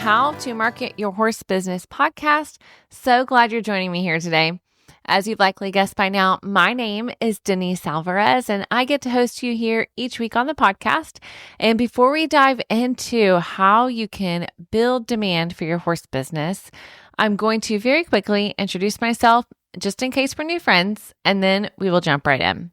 How to Market Your Horse Business podcast. So glad you're joining me here today. As you've likely guessed by now, my name is Denise Alvarez, and I get to host you here each week on the podcast. And before we dive into how you can build demand for your horse business, I'm going to very quickly introduce myself just in case we're new friends, and then we will jump right in.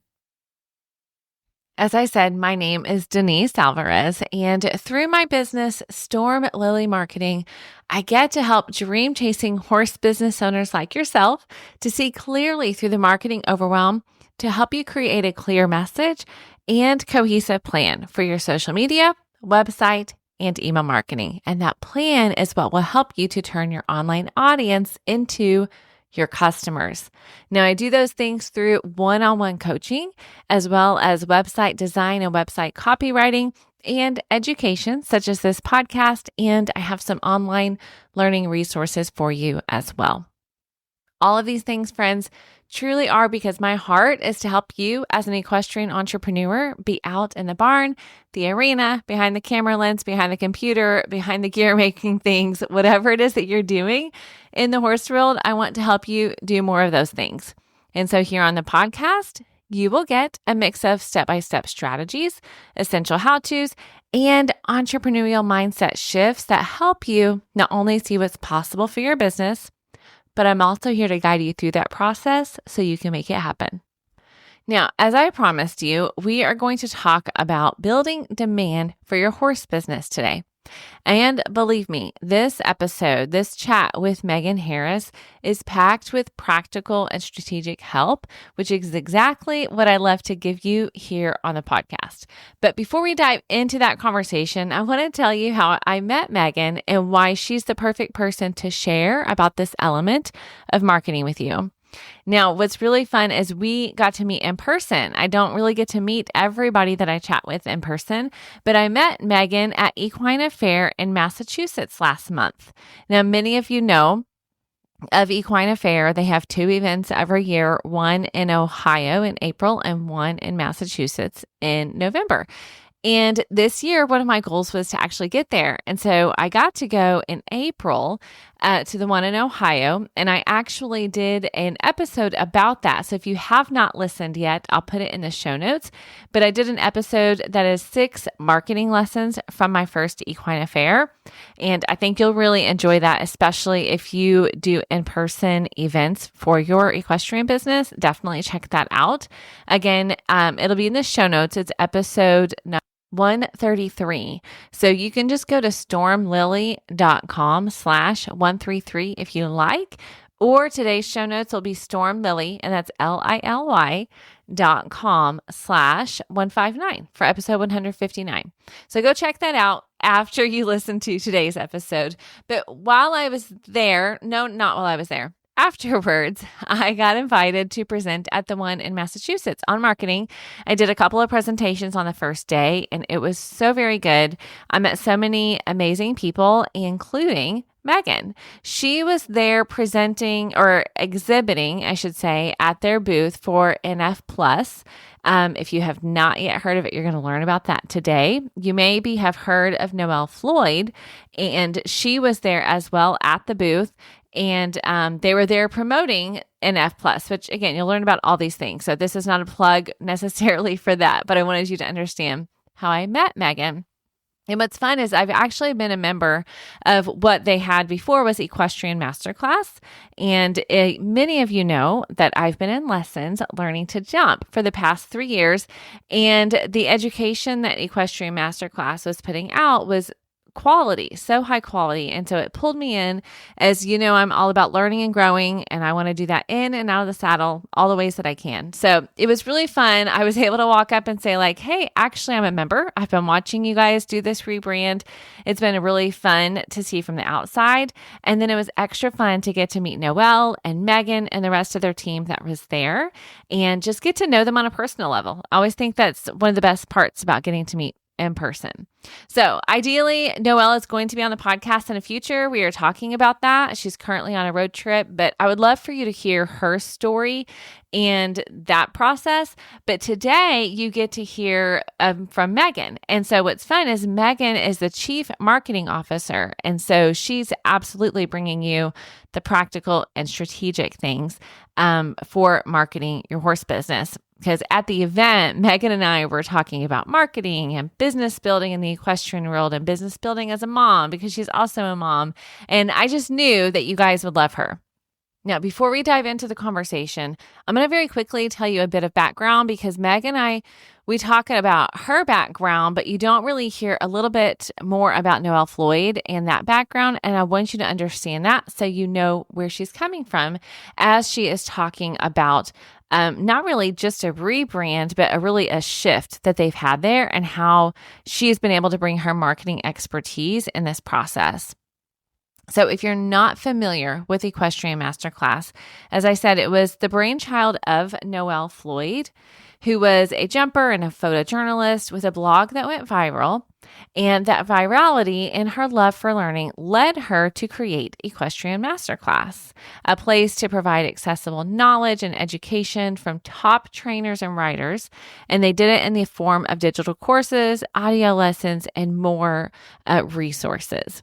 As I said, my name is Denise Alvarez, and through my business, Storm Lily Marketing, I get to help dream-chasing horse business owners like yourself to see clearly through the marketing overwhelm to help you create a clear message and cohesive plan for your social media, website, and email marketing. And that plan is what will help you to turn your online audience into your customers. Now, I do those things through one-on-one coaching, as well as website design and website copywriting and education, such as this podcast, and I have some online learning resources for you as well. All of these things, friends, truly are because my heart is to help you as an equestrian entrepreneur be out in the barn, the arena, behind the camera lens, behind the computer, behind the gear making things, whatever it is that you're doing in the horse world. I want to help you do more of those things. And so here on the podcast, you will get a mix of step-by-step strategies, essential how-tos, and entrepreneurial mindset shifts that help you not only see what's possible for your business, but I'm also here to guide you through that process so you can make it happen. Now, as I promised you, we are going to talk about building demand for your horse business today. And believe me, this episode, this chat with Megan Harris is packed with practical and strategic help, which is exactly what I love to give you here on the podcast. But before we dive into that conversation, I want to tell you how I met Megan and why she's the perfect person to share about this element of marketing with you. Now, what's really fun is we got to meet in person. I don't really get to meet everybody that I chat with in person, but I met Megan at Equine Fair in Massachusetts last month. Now, many of you know of Equine Fair. They have 2 events every year, one in Ohio in April and one in Massachusetts in November. And this year, one of my goals was to actually get there. And so I got to go in April to the one in Ohio, and I actually did an episode about that. So if you have not listened yet, I'll put it in the show notes. But I did an episode that is 6 marketing lessons from my first Equine Fair. And I think you'll really enjoy that, especially if you do in-person events for your equestrian business. Definitely check that out. Again, it'll be in the show notes. It's episode 133. So you can just go to stormlily.com/133 if you like, or today's show notes will be stormlily, and that's LILY.com/159 for episode 159. So go check that out after you listen to today's episode. But while I was there, no, not while I was there. Afterwards, I got invited to present at the one in Massachusetts on marketing. I did a couple of presentations on the first day, and it was so very good. I met so many amazing people, including Megan. She was there presenting or exhibiting, I should say, at their booth for NF Plus. If you have not yet heard of it, you're going to learn about that today. You maybe have heard of Noëlle Floyd, and she was there as well at the booth. And they were there promoting NF Plus, which again, you'll learn about all these things. So this is not a plug necessarily for that, but I wanted you to understand how I met Megan. And what's fun is I've actually been a member of what they had before was Equestrian Masterclass. And many of you know that I've been in lessons learning to jump for the past 3 years. And the education that Equestrian Masterclass was putting out was quality, so high quality. And so it pulled me in. As you know, I'm all about learning and growing, and I want to do that in and out of the saddle all the ways that I can. So it was really fun. I was able to walk up and say like, hey, actually I'm a member. I've been watching you guys do this rebrand. It's been really fun to see from the outside. And then it was extra fun to get to meet Noëlle and Megan and the rest of their team that was there and just get to know them on a personal level. I always think that's one of the best parts about getting to meet in person. So ideally, Noëlle is going to be on the podcast in the future. We are talking about that. She's currently on a road trip, but I would love for you to hear her story and that process. But today you get to hear from Megan. And so what's fun is Megan is the Chief Marketing Officer. And so she's absolutely bringing you the practical and strategic things for marketing your horse business. Because at the event, Megan and I were talking about marketing and business building in the equestrian world and business building as a mom, because she's also a mom. And I just knew that you guys would love her. Now, before we dive into the conversation, I'm going to very quickly tell you a bit of background, because Meg and I, we talk about her background, but you don't really hear a little bit more about Noëlle Floyd and that background. And I want you to understand that so you know where she's coming from as she is talking about not really just a rebrand, but really a shift that they've had there and how she's been able to bring her marketing expertise in this process. So if you're not familiar with Equestrian Masterclass, as I said, it was the brainchild of Noëlle Floyd, who was a jumper and a photojournalist with a blog that went viral. And that virality and her love for learning led her to create Equestrian Masterclass, a place to provide accessible knowledge and education from top trainers and writers. And they did it in the form of digital courses, audio lessons, and more resources.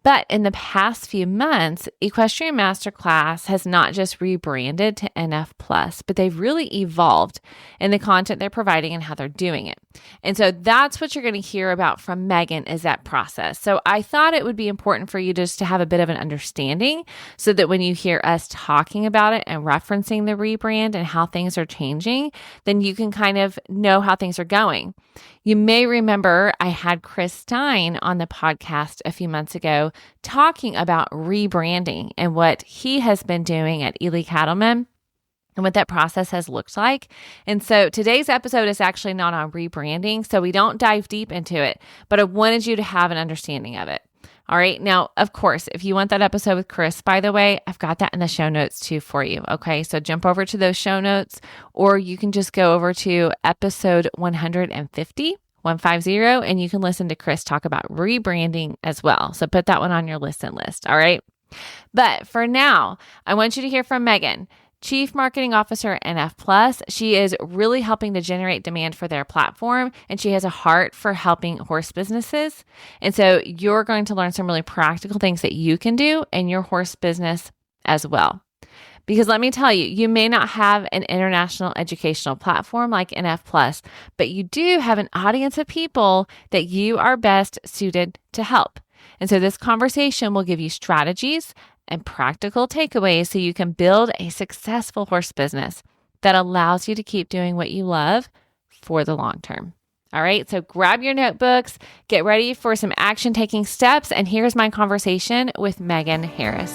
But in the past few months, Equestrian Masterclass has not just rebranded to NF Plus, but they've really evolved in the content they're providing and how they're doing it. And so that's what you're going to hear about from Megan, is that process. So I thought it would be important for you just to have a bit of an understanding so that when you hear us talking about it and referencing the rebrand and how things are changing, then you can kind of know how things are going. You may remember I had Chris Stein on the podcast a few months ago talking about rebranding and what he has been doing at Ely Cattlemen and what that process has looked like. And so today's episode is actually not on rebranding, so we don't dive deep into it, but I wanted you to have an understanding of it. All right. Now, of course, if you want that episode with Chris, by the way, I've got that in the show notes too for you. Okay. So jump over to those show notes, or you can just go over to episode 150, and you can listen to Chris talk about rebranding as well. So put that one on your listen list. All right. But for now, I want you to hear from Megan, Chief Marketing Officer at NF Plus. She is really helping to generate demand for their platform, and she has a heart for helping horse businesses. And so you're going to learn some really practical things that you can do in your horse business as well. Because let me tell you, you may not have an international educational platform like NF Plus, but you do have an audience of people that you are best suited to help. And so this conversation will give you strategies and practical takeaways so you can build a successful horse business that allows you to keep doing what you love for the long term. All right, so grab your notebooks, get ready for some action-taking steps, and here's my conversation with Megan Harris.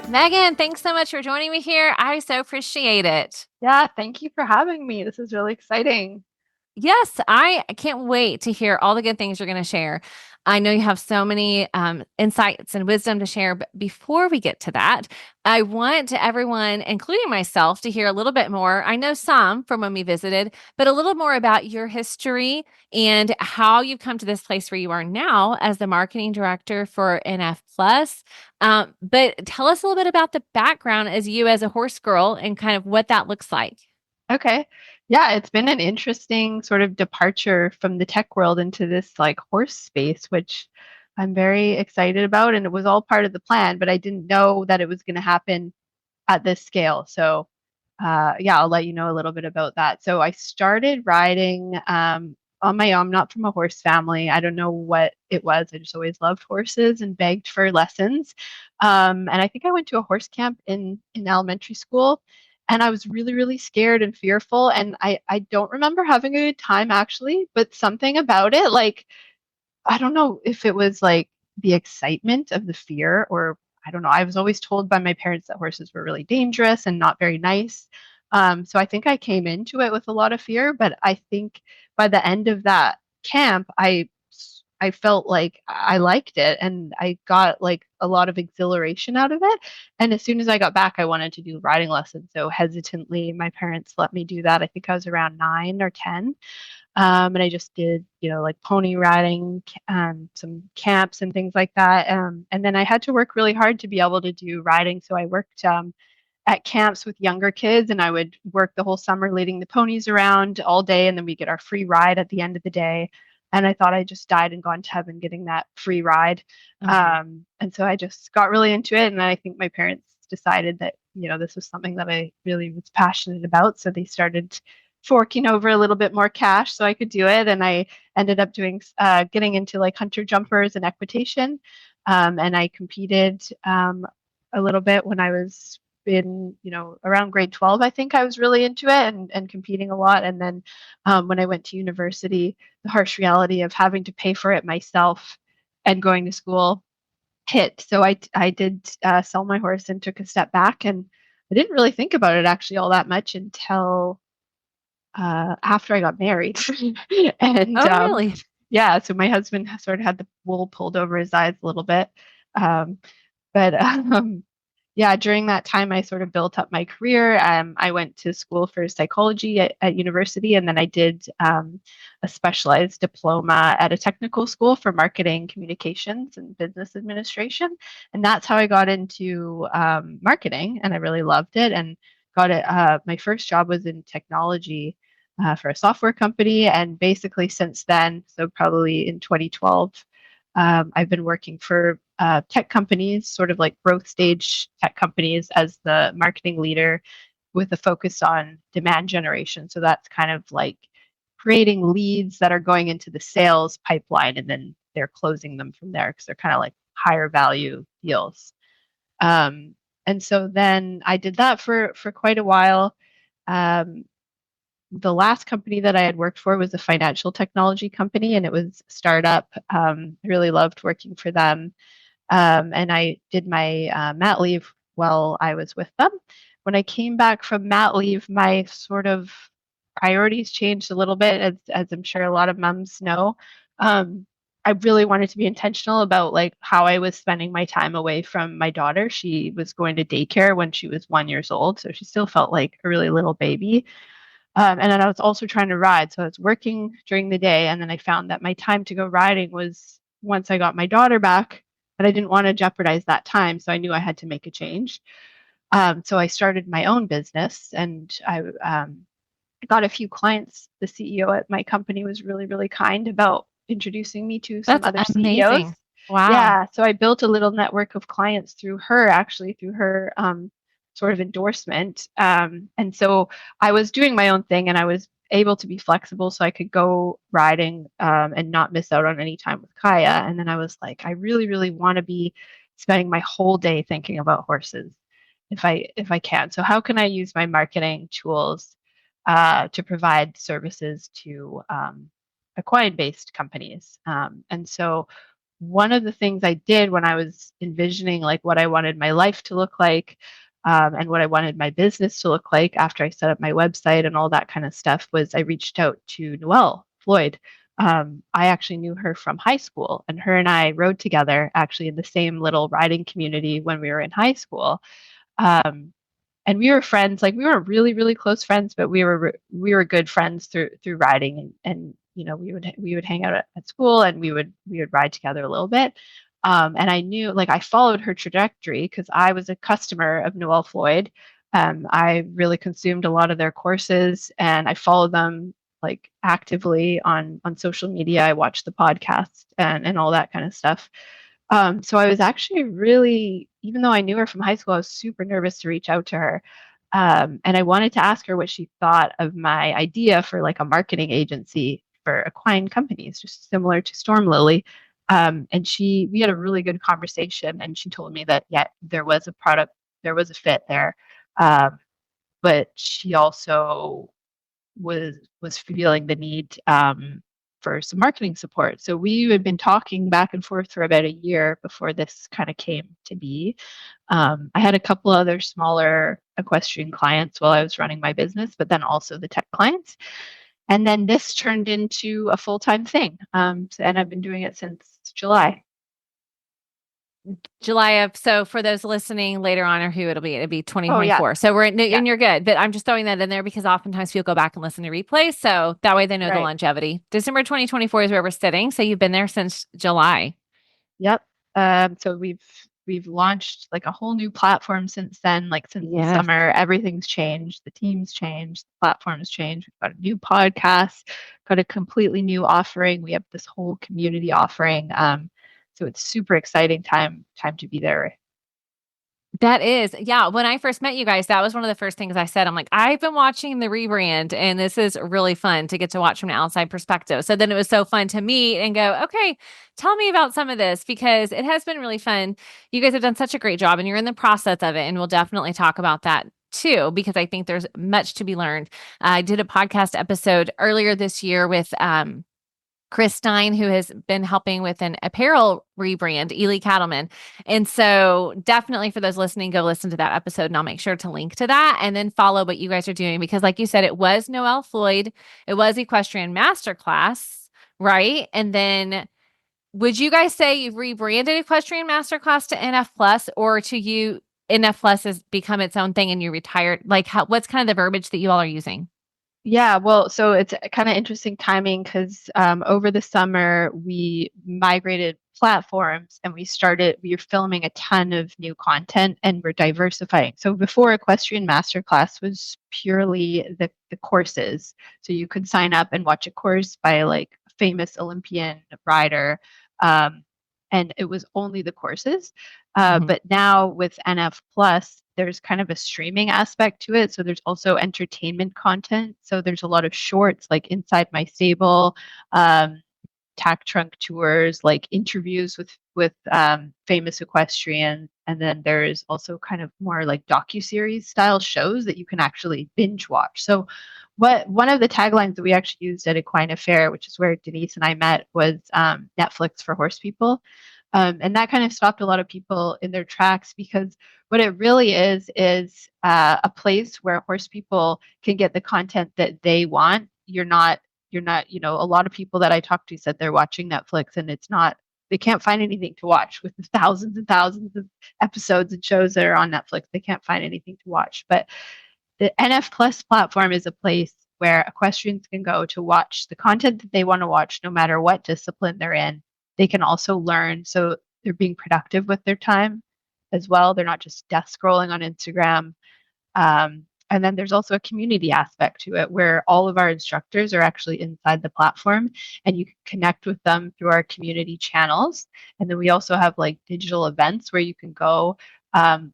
Megan, thanks so much for joining me here. I so appreciate it. Yeah, thank you for having me. This is really exciting. Yes, I can't wait to hear all the good things you're going to share. I know you have so many insights and wisdom to share, but before we get to that, I want everyone, including myself, to hear a little bit more. I know some from when we visited, but a little more about your history and how you've come to this place where you are now as the marketing director for NF Plus. But tell us a little bit about the background as you as a horse girl and kind of what that looks like. Okay. Yeah, it's been an interesting sort of departure from the tech world into this like horse space, which I'm very excited about. And it was all part of the plan, but I didn't know that it was going to happen at this scale. So yeah, I'll let you know a little bit about that. So I started riding on my own. I'm not from a horse family. I don't know what it was. I just always loved horses and begged for lessons. And I think I went to a horse camp in elementary school. And I was really, really scared and fearful. And I don't remember having a good time actually, but something about it, like, I don't know if it was like the excitement of the fear, or I don't know. I was always told by my parents that horses were really dangerous and not very nice. So I think I came into it with a lot of fear, but I think by the end of that camp, I I felt like I liked it and I got like a lot of exhilaration out of it. And as soon as I got back, I wanted to do riding lessons. So hesitantly, my parents let me do that. I think I was around 9 or 10. And I just did, like pony riding, some camps and things like that. And then I had to work really hard to be able to do riding. So I worked at camps with younger kids, and I would work the whole summer leading the ponies around all day, and then we get our free ride at the end of the day. And I thought I just died and gone to heaven getting that free ride. And so I just got really into it, and I think my parents decided that this was something that I really was passionate about, so they started forking over a little bit more cash so I could do it, and I ended up doing getting into like hunter jumpers and equitation, and I competed a little bit when I was in, around grade 12. I think I was really into it and competing a lot. And then when I went to university, the harsh reality of having to pay for it myself and going to school hit. So I did sell my horse and took a step back, and I didn't really think about it actually all that much until after I got married. And Oh, really? yeah, so my husband sort of had the wool pulled over his eyes a little bit. Um, but yeah, during that time, I sort of built up my career. I went to school for psychology at university, and then I did a specialized diploma at a technical school for marketing, communications, and business administration. And that's how I got into marketing, and I really loved it. And got it. My first job was in technology for a software company, and basically since then, so probably in 2012. I've been working for tech companies, sort of like growth stage tech companies, as the marketing leader with a focus on demand generation. So that's kind of like creating leads that are going into the sales pipeline, and then they're closing them from there because they're kind of like higher value deals. Um, and so then I did that for quite a while. Um, the last company that I had worked for was a financial technology company, and it was a startup. I really loved working for them. And I did my mat leave while I was with them. When I came back from mat leave, my sort of priorities changed a little bit, as I'm sure a lot of moms know. I really wanted to be intentional about like how I was spending my time away from my daughter. She was going to daycare when she was 1 years old, so she still felt like a really little baby. And then I was also trying to ride. So I was working during the day. And then I found that my time to go riding was once I got my daughter back, but I didn't want to jeopardize that time. So I knew I had to make a change. So I started my own business, and I got a few clients. The CEO at my company was really, really kind about introducing me to some That's other CEOs. amazing. Wow. Yeah, so I built a little network of clients through her, actually, through her sort of endorsement. And so I was doing my own thing, and I was able to be flexible so I could go riding and not miss out on any time with Kaya. And then I was like, I really, really want to be spending my whole day thinking about horses if I can. So how can I use my marketing tools to provide services to equine-based companies? And so one of the things I did when I was envisioning like what I wanted my life to look like, and what I wanted my business to look like after I set up my website and all that kind of stuff, was I reached out to Noëlle Floyd. I actually knew her from high school, and her and I rode together actually in the same little riding community when we were in high school. Um, and we were friends. Like we weren't really, really close friends, but we were good friends through riding, and we would hang out at school, and we would ride together a little bit. And I knew, like, I followed her trajectory because I was a customer of Noëlle Floyd. I really consumed a lot of their courses, and I followed them like actively on social media. I watched the podcast and all that kind of stuff. So I was actually really, even though I knew her from high school, I was super nervous to reach out to her. And I wanted to ask her what she thought of my idea for like a marketing agency for equine companies, just similar to Storm Lily. And we had a really good conversation, and she told me that, yeah, there was a product, there was a fit there. Um, but she also was feeling the need for some marketing support. So we had been talking back and forth for about a year before this kind of came to be. I had a couple other smaller equestrian clients while I was running my business, but then also the tech clients. And then this turned into a full-time thing. And I've been doing it since July. So for those listening later on, or who it'll be Oh, yeah. 2024. So Yeah. and you're good, but I'm just throwing that in there because oftentimes people go back and listen to replays. So that way they know the Right. longevity. December 2024 is where we're sitting. So you've been there since July. Yep. So we've launched like a whole new platform since then. Like since the Yes. summer, everything's changed. The team's changed. The platform's changed. We've got a new podcast, got a completely new offering. We have this whole community offering. So it's super exciting time to be there. That is, yeah. When I first met you guys, that was one of the first things I said. I'm like, I've been watching the rebrand, and this is really fun to get to watch from an outside perspective. So then it was so fun to meet and go, okay, tell me about some of this because it has been really fun. You guys have done such a great job, and you're in the process of it. And we'll definitely talk about that too, because I think there's much to be learned. I did a podcast episode earlier this year with Chris Stein, who has been helping with an apparel rebrand, Ely Cattleman. And so definitely for those listening, go listen to that episode and I'll make sure to link to that and then follow what you guys are doing. Because like you said, it was Noëlle Floyd, it was Equestrian Masterclass, right? And then would you guys say you've rebranded Equestrian Masterclass to NF Plus, or to you, NF Plus has become its own thing and you retired? Like what's kind of the verbiage that you all are using? Yeah, well, so it's kind of interesting timing because over the summer we migrated platforms and we were filming a ton of new content and we're diversifying. So before Equestrian Masterclass was purely the courses. So you could sign up and watch a course by like a famous Olympian rider. Um, and it was only the courses. Mhm. But now with NF Plus, there's kind of a streaming aspect to it. So there's also entertainment content. So there's a lot of shorts like Inside My Stable, um, tack trunk tours, like interviews with famous equestrians, and then there's also kind of more like docu-series style shows that you can actually binge watch. So what one of the taglines that we actually used at Equine Affair, which is where Denise and I met, was Netflix for horse people. And that kind of stopped a lot of people in their tracks because what it really is a place where horse people can get the content that they want. You're not, a lot of people that I talked to said they're watching Netflix and it's not, they can't find anything to watch with the thousands and thousands of episodes and shows that are on Netflix. They can't find anything to watch. But the NF Plus platform is a place where equestrians can go to watch the content that they want to watch, no matter what discipline they're in. They can also learn, so they're being productive with their time as well. They're not just death scrolling on Instagram. And then there's also a community aspect to it where all of our instructors are actually inside the platform and you can connect with them through our community channels. And then we also have like digital events where you can go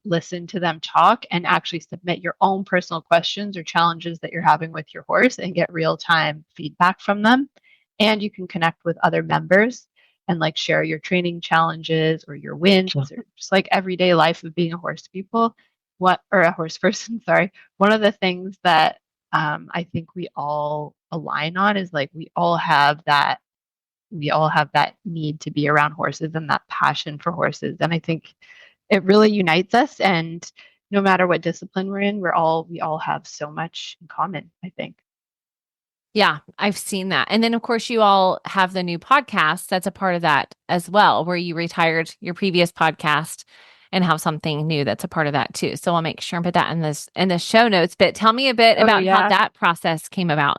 listen to them talk and actually submit your own personal questions or challenges that you're having with your horse and get real time feedback from them. And you can connect with other members and like share your training challenges or your wins or just like everyday life of being a horse people what or a horse person, sorry. One of the things that I think we all align on is like we all have that need to be around horses and that passion for horses. And I think it really unites us. And no matter what discipline we're in, we all have so much in common, I think. Yeah, I've seen that. And then, of course, you all have the new podcast that's a part of that as well, where you retired your previous podcast and have something new that's a part of that too. So I'll make sure and put that in the show notes. But tell me a bit Oh about how yeah. that process came about.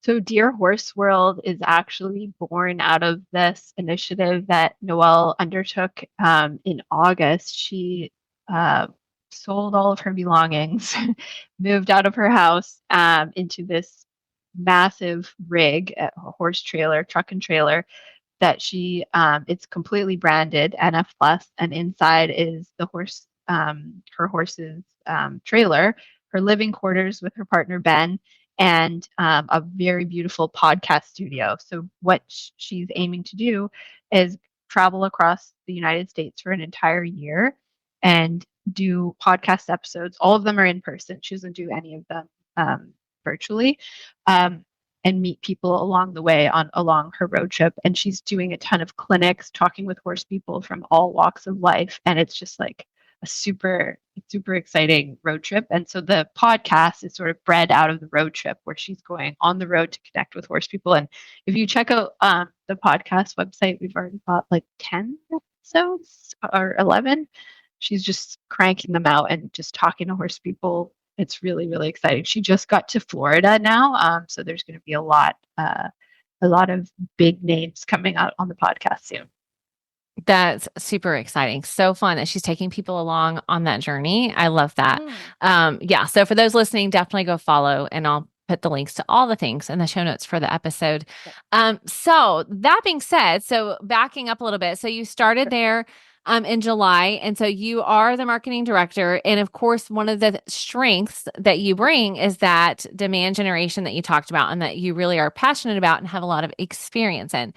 So Dear Horse World is actually born out of this initiative that Noelle undertook in August. She uh, sold all of her belongings, moved out of her house into this massive rig, a horse trailer, truck and trailer that it's completely branded NF Plus, and inside is the horse, her horse's trailer, her living quarters with her partner Ben, and a very beautiful podcast studio. So what she's aiming to do is travel across the United States for an entire year and do podcast episodes. All of them are in person. She doesn't do any of them virtually. Um, and meet people along the way on along her road trip. And she's doing a ton of clinics, talking with horse people from all walks of life. And it's just like a super exciting road trip. And so the podcast is sort of bred out of the road trip where she's going on the road to connect with horse people. And if you check out the podcast website, we've already got like 10 episodes or 11. She's just cranking them out and just talking to horse people. It's really exciting. She just got to Florida now, so there's going to be a lot of big names coming out on the podcast soon. That's super exciting. So fun that she's taking people along on that journey. I love that. Yeah. So for those listening, definitely go follow, and I'll put the links to all the things in the show notes for the episode. So that being said, so backing up a little bit, so you started there in July, and so you are the marketing director. And of course, one of the strengths that you bring is that demand generation that you talked about, and that you really are passionate about and have a lot of experience in.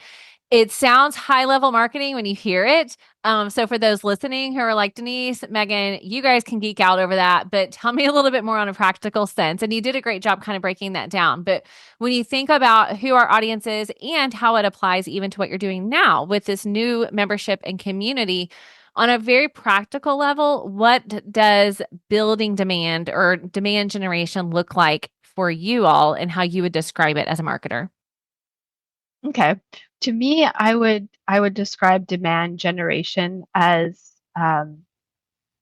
It sounds high level marketing when you hear it. So for those listening who are like, Denise, Megan, you guys can geek out over that, but tell me a little bit more on a practical sense. And you did a great job kind of breaking that down. But when you think about who our audience is and how it applies even to what you're doing now with this new membership and community, on a very practical level, what does building demand or demand generation look like for you all, and how you would describe it as a marketer? Okay. To me, I would describe demand generation as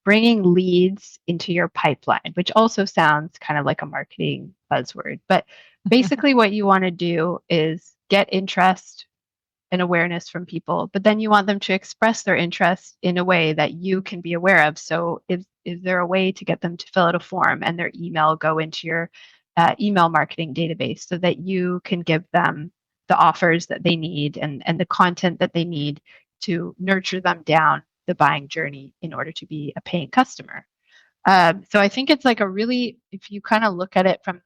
bringing leads into your pipeline, which also sounds kind of like a marketing buzzword. But basically, what you want to do is get interest and awareness from people, but then you want them to express their interest in a way that you can be aware of. So, is there a way to get them to fill out a form and their email go into your email marketing database so that you can give them the offers that they need and the content that they need to nurture them down the buying journey in order to be a paying customer? So I think it's like if you kind of look at it from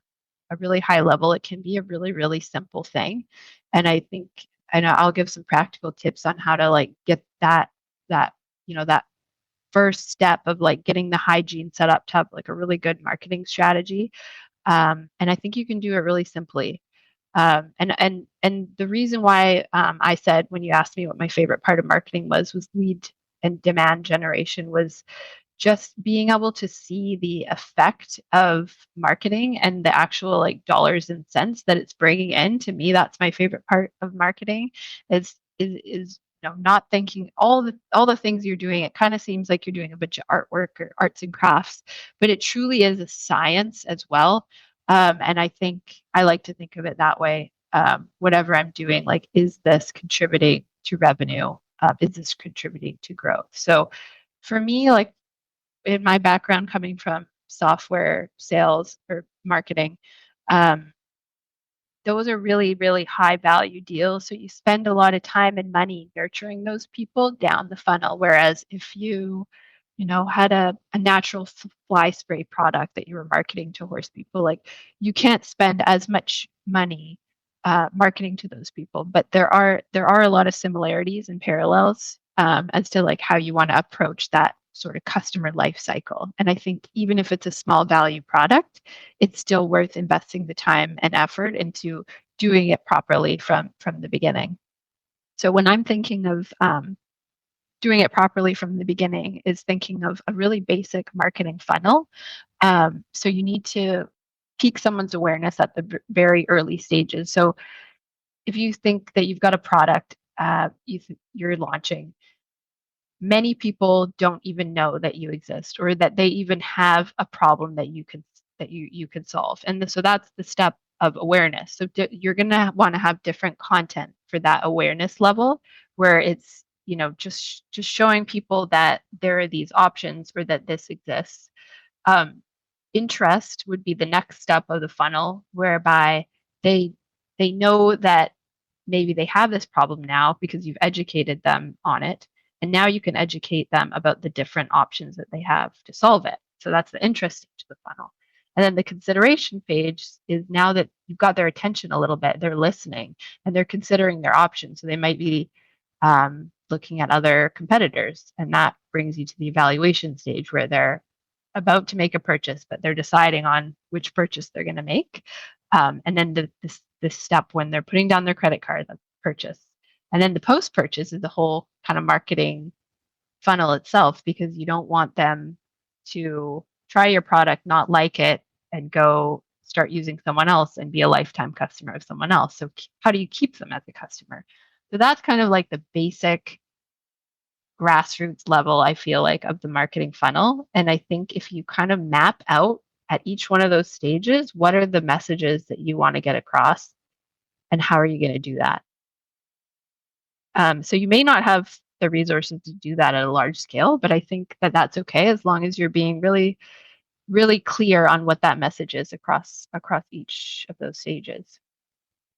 a really high level, it can be a really simple thing. And I think, and I'll give some practical tips on how to like get that, that first step of like getting the hygiene set up to have like a really good marketing strategy. And I think you can do it really simply. And the reason why I said when you asked me what my favorite part of marketing was lead and demand generation, was just being able to see the effect of marketing and the actual like dollars and cents that it's bringing in. To me, that's my favorite part of marketing, is not thinking all the things you're doing. It kind of seems like you're doing a bunch of artwork or arts and crafts, but it truly is a science as well. And I think I like to think of it that way. Whatever I'm doing, like, is this contributing to revenue? Is this contributing to growth? So for me, like, in my background coming from software sales or marketing, um, those are really high value deals. So you spend a lot of time and money nurturing those people down the funnel. Whereas if you had a natural fly spray product that you were marketing to horse people, like, you can't spend as much money marketing to those people. But there are a lot of similarities and parallels as to like how you want to approach that sort of customer life cycle. And I think even if it's a small value product, it's still worth investing the time and effort into doing it properly from the beginning. So when I'm thinking of doing it properly from the beginning, is thinking of a really basic marketing funnel. So you need to pique someone's awareness at the very early stages. So if you think that you've got a product you're launching, many people don't even know that you exist, or that they even have a problem that you can solve. And so that's the step of awareness. So you're going to want to have different content for that awareness level, where it's just showing people that there are these options, or that this exists. um, Interest would be the next step of the funnel, whereby they they know that maybe they have this problem now because you've educated them on it, and now you can educate them about the different options that they have to solve it. So that's the interest stage of the funnel. And then the consideration page is, now that you've got their attention a little bit, they're listening and they're considering their options. So they might be looking at other competitors, and that brings you to the evaluation stage, where they're about to make a purchase, but they're deciding on which purchase they're going to make. And then this step when they're putting down their credit card, that's purchase. And then the post purchase is the whole kind of marketing funnel itself, because you don't want them to try your product, not like it, and go start using someone else and be a lifetime customer of someone else. So how do you keep them as a customer? So that's kind of like the basic grassroots level, I feel like, of the marketing funnel. And I think if you kind of map out at each one of those stages, what are the messages that you want to get across and how are you going to do that? So you may not have the resources to do that at a large scale, but I think that that's okay as long as you're being really, really clear on what that message is across each of those stages.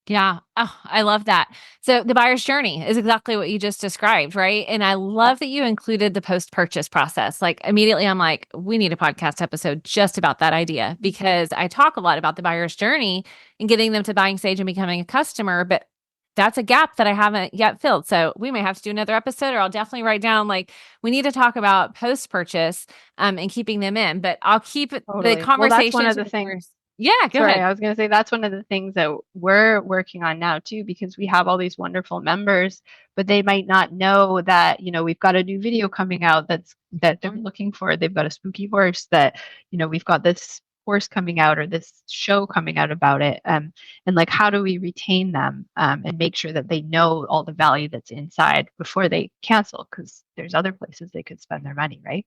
Yeah. Oh, I love that. So the buyer's journey is exactly what you just described, right? And I Yeah. love that you included the post-purchase process. Like immediately I'm like, we need a podcast episode just about that idea because I talk a lot about the buyer's journey and getting them to buying stage and becoming a customer, but that's a gap that I haven't yet filled. So we may have to do another episode or I'll definitely write down like we need to talk about post-purchase and keeping them in, but I'll keep the Totally. Well, that's one conversations of the with things. yours. Yeah, go Sorry, ahead. I was going to say that's one of the things that we're working on now too, because we have all these wonderful members, but they might not know that, we've got a new video coming out that they're looking for. They've got a spooky horse that, we've got this horse coming out or this show coming out about it. And like, how do we retain them and make sure that they know all the value that's inside before they cancel? Because there's other places they could spend their money, right?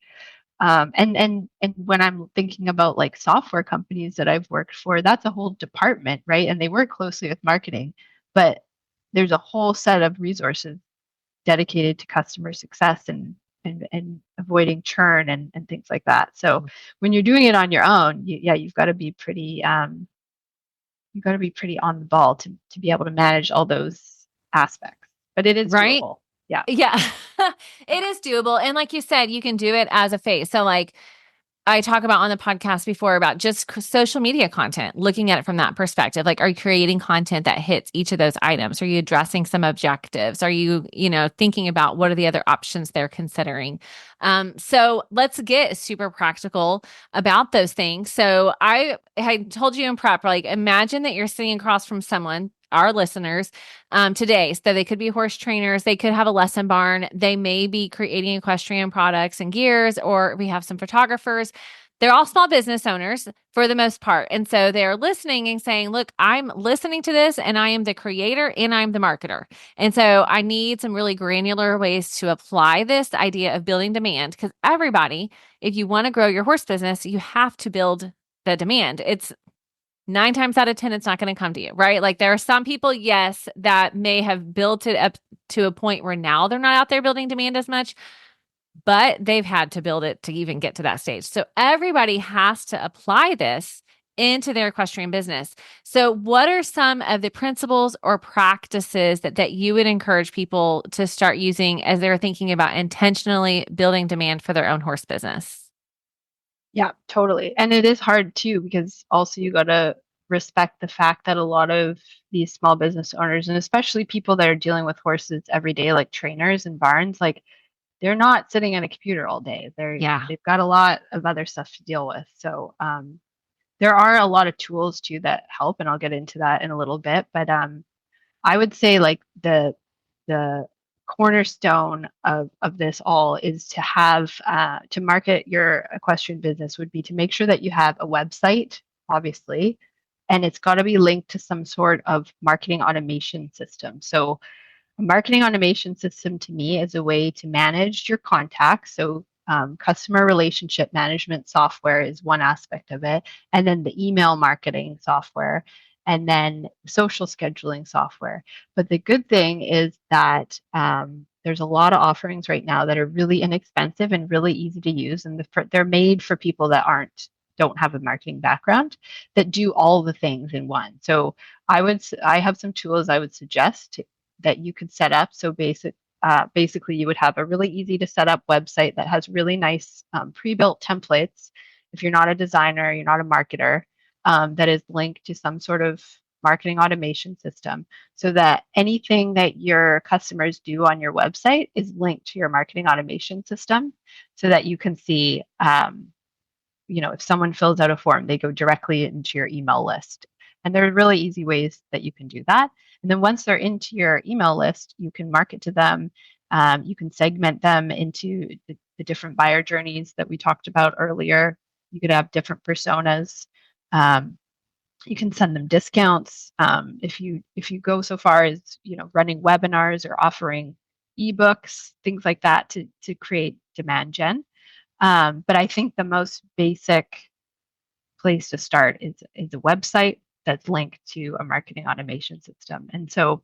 And when I'm thinking about like software companies that I've worked for, that's a whole department, right? And they work closely with marketing, but there's a whole set of resources dedicated to customer success and avoiding churn and things like that. So when you're doing it on your own, you've got to be pretty on the ball to be able to manage all those aspects. But it is Right? doable. Yeah. Yeah, it is doable. And like you said, you can do it as a face. So, like, I talk about on the podcast before about just social media content, looking at it from that perspective. Like, are you creating content that hits each of those items? Are you addressing some objectives? Are you, thinking about what are the other options they're considering? So let's get super practical about those things. So I told you in prep, like, imagine that you're sitting across from someone, our listeners, today. So they could be horse trainers, they could have a lesson barn, they may be creating equestrian products and gears, or we have some photographers. They're all small business owners for the most part. And so they're listening and saying, look, I'm listening to this and I am the creator and I'm the marketer. And so I need some really granular ways to apply this idea of building demand because everybody, if you want to grow your horse business, you have to build the demand. It's 9 times out of 10, it's not going to come to you, right? Like there are some people, yes, that may have built it up to a point where now they're not out there building demand as much, but they've had to build it to even get to that stage. So everybody has to apply this into their equestrian business. So what are some of the principles or practices that you would encourage people to start using as they're thinking about intentionally building demand for their own horse business? Yeah, totally. And it is hard too, because also you got to respect the fact that a lot of these small business owners, and especially people that are dealing with horses every day, like trainers and barns, like they're not sitting at a computer all day. Yeah. They've got a lot of other stuff to deal with. So there are a lot of tools too that help, and I'll get into that in a little bit. But I would say like the cornerstone of this all is to have to market your equestrian business would be to make sure that you have a website, obviously, and it's got to be linked to some sort of marketing automation system. So a marketing automation system to me is a way to manage your contacts. So customer relationship management software is one aspect of it, and then the email marketing software, and then social scheduling software. But the good thing is that there's a lot of offerings right now that are really inexpensive and really easy to use, and they're made for people that don't have a marketing background that do all the things in one. So I have some tools I would suggest that you could set up. So basically, you would have a really easy to set up website that has really nice pre-built templates. If you're not a designer, you're not a marketer, that is linked to some sort of marketing automation system so that anything that your customers do on your website is linked to your marketing automation system so that you can see, if someone fills out a form, they go directly into your email list. And there are really easy ways that you can do that. And then once they're into your email list, you can market to them You can segment them into the different buyer journeys that we talked about earlier. You could have different personas. Um, you can send them discounts. If you go so far as running webinars or offering ebooks, things like that to create demand gen. But I think the most basic place to start is a website that's linked to a marketing automation system. And so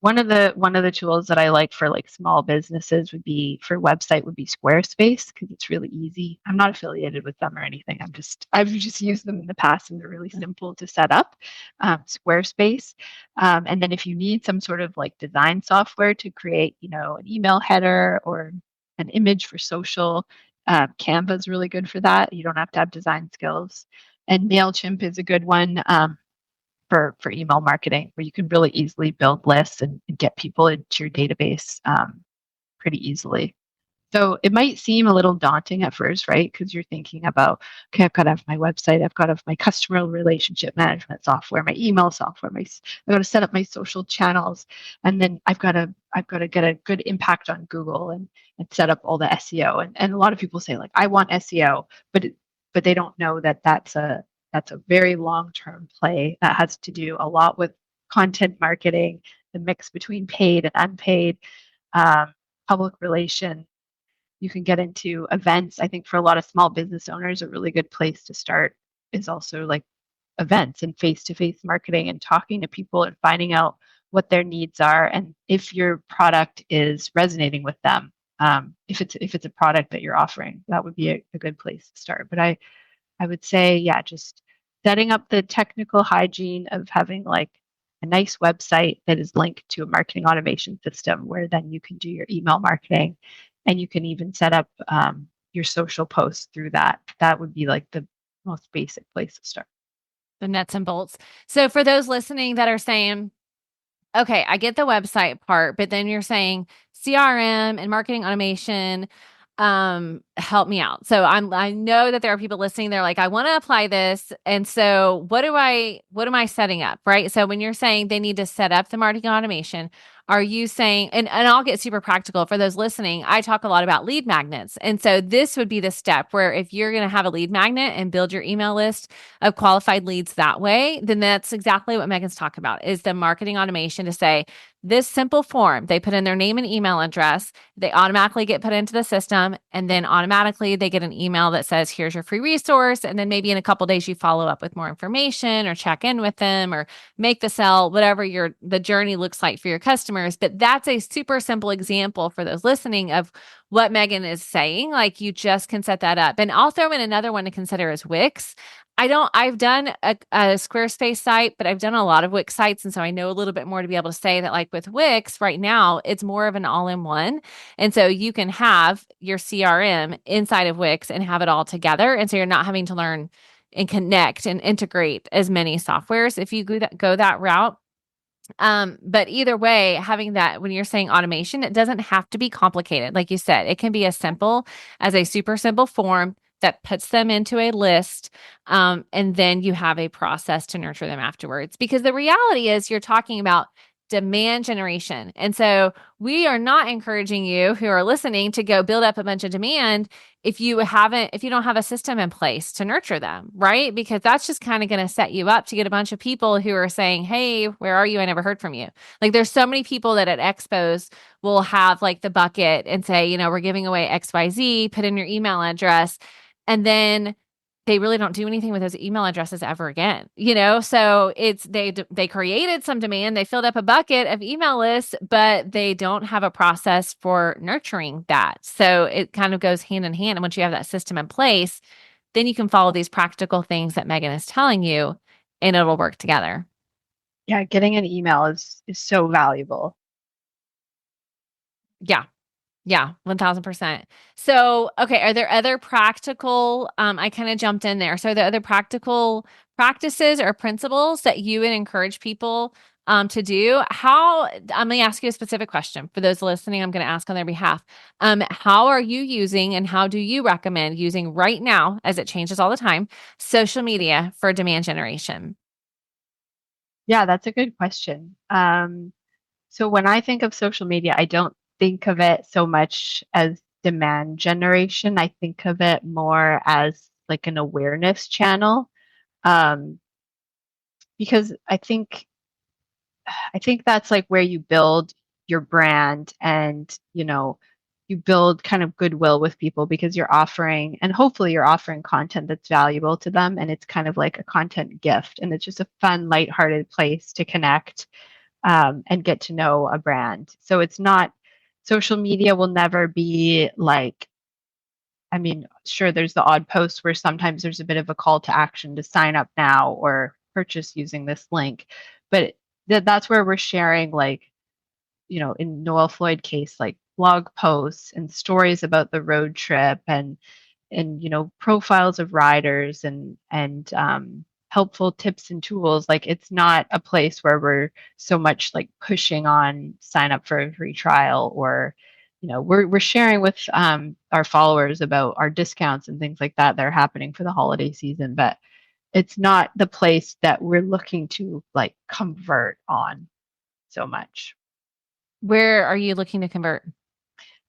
one of the tools that I like for like small businesses would be for website would be Squarespace because it's really easy. I'm not affiliated with them or anything. I've just used them in the past and they're really simple to set up. Squarespace, and then if you need some sort of like design software to create, an email header or an image for social, Canva is really good for that. You don't have to have design skills. And Mailchimp is a good one. For email marketing, where you can really easily build lists and get people into your database pretty easily. So it might seem a little daunting at first, right? Because you're thinking about, okay, I've got to have my website, I've got to have my customer relationship management software, my email software, I've got to set up my social channels, and then I've got to get a good impact on Google and set up all the SEO. And a lot of people say like, I want SEO, but they don't know that that's a very long-term play that has to do a lot with content marketing, the mix between paid and unpaid, um, public relations. You can get into events. I think for a lot of small business owners, a really good place to start is also like events and face-to-face marketing and talking to people and finding out what their needs are and if your product is resonating with them. If it's a product that you're offering, that would be a good place to start. But I would say, yeah, just setting up the technical hygiene of having like a nice website that is linked to a marketing automation system where then you can do your email marketing and you can even set up your social posts through that. That would be like the most basic place to start. The nuts and bolts. So for those listening that are saying, okay, I get the website part, but then you're saying CRM and marketing automation, help me out. So I know that there are people listening, they're like, I want to apply this. And so what am I setting up? Right. So when you're saying they need to set up the marketing automation, are you saying, and I'll get super practical for those listening. I talk a lot about lead magnets. And so this would be the step where if you're going to have a lead magnet and build your email list of qualified leads that way, then that's exactly what Megan's talking about is the marketing automation to say this simple form, they put in their name and email address, they automatically get put into the system, and then automatically they get an email that says, here's your free resource. And then maybe in a couple days, you follow up with more information or check in with them or make the sell, whatever the journey looks like for your customers. But that's a super simple example for those listening of what Megan is saying. Like you just can set that up. And I'll throw in another one to consider is Wix. I've done a Squarespace site, but I've done a lot of Wix sites. And so I know a little bit more to be able to say that like with Wix right now, it's more of an all-in-one. And so you can have your CRM inside of Wix and have it all together. And so you're not having to learn and connect and integrate as many softwares if you go that route. But either way, having that when you're saying automation, it doesn't have to be complicated. Like you said, it can be as simple as a super simple form that puts them into a list. And then you have a process to nurture them afterwards. Because the reality is you're talking about demand generation. And so we are not encouraging you who are listening to go build up a bunch of demand if you don't have a system in place to nurture them, right? Because that's just kind of going to set you up to get a bunch of people who are saying, hey, where are you? I never heard from you. Like there's so many people that at expos will have like the bucket and say, we're giving away XYZ, put in your email address. And then they really don't do anything with those email addresses ever again, So it's they created some demand, they filled up a bucket of email lists, but they don't have a process for nurturing that. So it kind of goes hand in hand. And once you have that system in place, then you can follow these practical things that Megan is telling you, and it'll work together. Yeah, getting an email is so valuable. Yeah, 1000%. So, okay, are there other practical, I kind of jumped in there. So are there other practical practices or principles that you would encourage people to do? I'm going to ask you a specific question for those listening. I'm going to ask on their behalf. How are you using and how do you recommend using right now, as it changes all the time, social media for demand generation? Yeah, that's a good question. So when I think of social media, I don't think of it so much as demand generation. I think of it more as like an awareness channel. Um, because I think that's like where you build your brand and, you build kind of goodwill with people because you're offering, and hopefully you're offering content that's valuable to them. And it's kind of like a content gift. And it's just a fun, lighthearted place to connect and get to know a brand. So it's not, social media will never be like, I mean, sure, there's the odd post where sometimes there's a bit of a call to action to sign up now or purchase using this link. But that's where we're sharing, like, in Noëlle Floyd case, like blog posts and stories about the road trip and profiles of riders and helpful tips and tools. Like, it's not a place where we're so much like pushing on sign up for a free trial, or we're sharing with our followers about our discounts and things like that are happening for the holiday season. But it's not the place that we're looking to like convert on so much. Where are you looking to convert?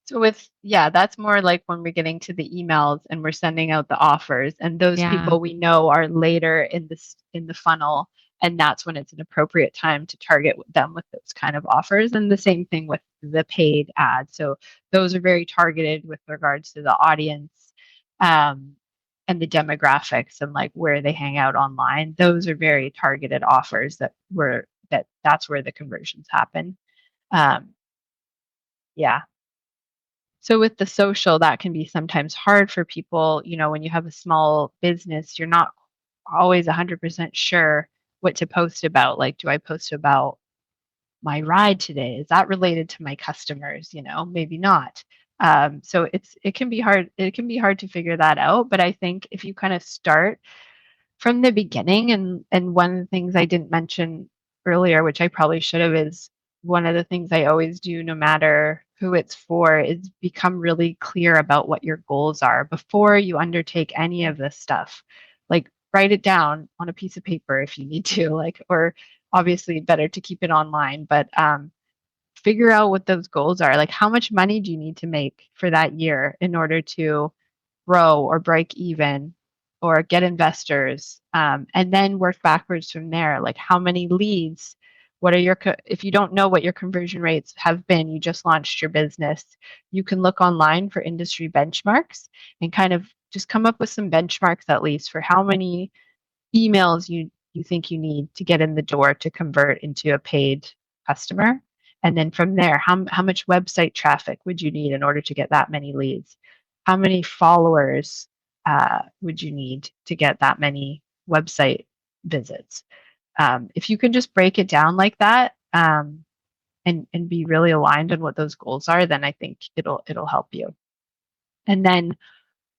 So yeah, that's more like when we're getting to the emails and we're sending out the offers, and those Yeah. people we know are later in the funnel, and that's when it's an appropriate time to target them with those kind of offers. And the same thing with the paid ads. So those are very targeted with regards to the audience, um, and the demographics and like where they hang out online. Those are very targeted offers that's where the conversions happen. Um, yeah. So with the social, that can be sometimes hard for people. When you have a small business, you're not always 100% sure what to post about. Like, do I post about my ride today? Is that related to my customers? Maybe not. So it can be hard. It can be hard to figure that out. But I think if you kind of start from the beginning, and one of the things I didn't mention earlier, which I probably should have, is one of the things I always do no matter who it's for is become really clear about what your goals are before you undertake any of this stuff. Like, write it down on a piece of paper if you need to, like, or obviously better to keep it online, but figure out what those goals are. Like, how much money do you need to make for that year in order to grow or break even or get investors, and then work backwards from there. Like, how many leads? What are if you don't know what your conversion rates have been, you just launched your business, you can look online for industry benchmarks and kind of just come up with some benchmarks, at least for how many emails you think you need to get in the door to convert into a paid customer. And then from there, how much website traffic would you need in order to get that many leads? How many followers would you need to get that many website visits? If you can just break it down like that, and be really aligned on what those goals are, then I think it'll help you. And then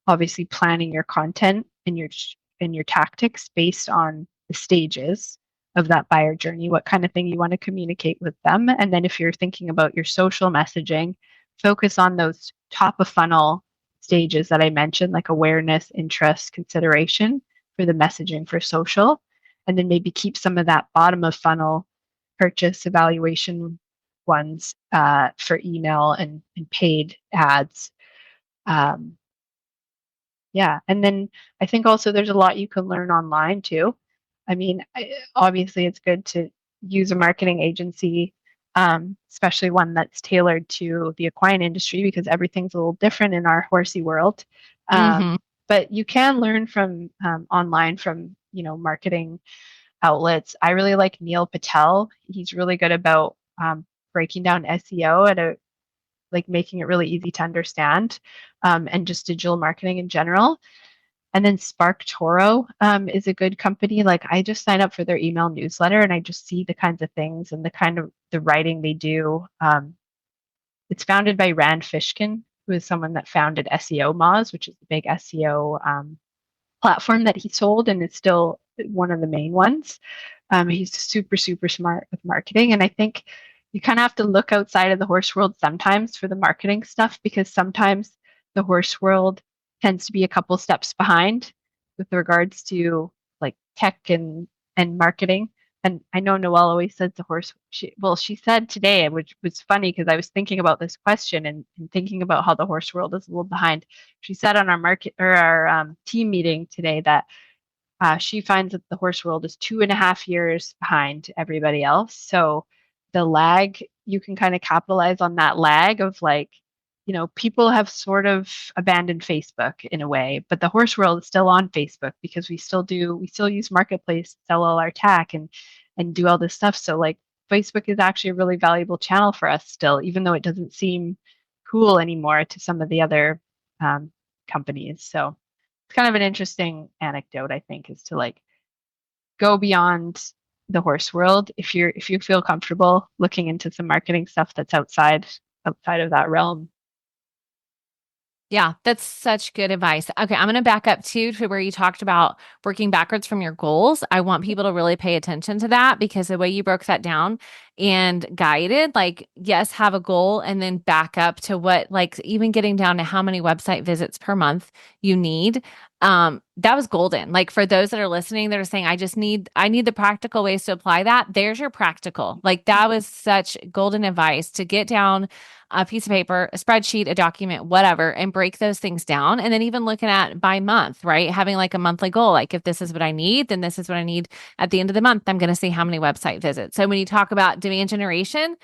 obviously planning your content and your tactics based on the stages of that buyer journey, what kind of thing you want to communicate with them. And then if you're thinking about your social messaging, focus on those top of funnel stages that I mentioned, like awareness, interest, consideration for the messaging for social. And then maybe keep some of that bottom of funnel purchase evaluation ones for email and paid ads. Um, yeah, and then I think also there's a lot you can learn online too. I mean, obviously it's good to use a marketing agency, especially one that's tailored to the equine industry because everything's a little different in our horsey world. Mm-hmm. But you can learn from online from marketing outlets. I really like Neil Patel. He's really good about breaking down SEO at a like making it really easy to understand, and just digital marketing in general. And then Spark Toro is a good company. Like, I just sign up for their email newsletter and I just see the kinds of things and the kind of the writing they do. It's founded by Rand Fishkin, who is someone that founded SEO Moz, which is the big SEO platform that he sold, and it's still one of the main ones. He's super, super smart with marketing. And I think you kind of have to look outside of the horse world sometimes for the marketing stuff, because sometimes the horse world tends to be a couple steps behind with regards to like tech and marketing. and I know Noelle always says the horse, she said today, which was funny because I was thinking about this question and thinking about how the horse world is a little behind. She said on our market or our team meeting today that she finds that the horse world is 2.5 years behind everybody else. So the lag, you can kind of capitalize on that lag of like, people have sort of abandoned Facebook in a way, but the horse world is still on Facebook because we still use Marketplace to sell all our tack and do all this stuff. So like Facebook is actually a really valuable channel for us still, even though it doesn't seem cool anymore to some of the other um, companies. So it's kind of an interesting anecdote, I think, is to like go beyond the horse world if you feel comfortable looking into some marketing stuff that's outside of that realm. Yeah, that's such good advice. Okay, I'm going to back up too to where you talked about working backwards from your goals. I want people to really pay attention to that because the way you broke that down and guided, like, yes, have a goal and then back up to what, like, even getting down to how many website visits per month you need. That was golden. Like for those that are listening that are saying, I need the practical ways to apply that. There's your practical. Like that was such golden advice to get down a piece of paper, a spreadsheet, a document, whatever, and break those things down. And then even looking at by month, right? Having like a monthly goal, like if this is what I need, then this is what I need at the end of the month. I'm going to see how many website visits. So when you talk about demand generation,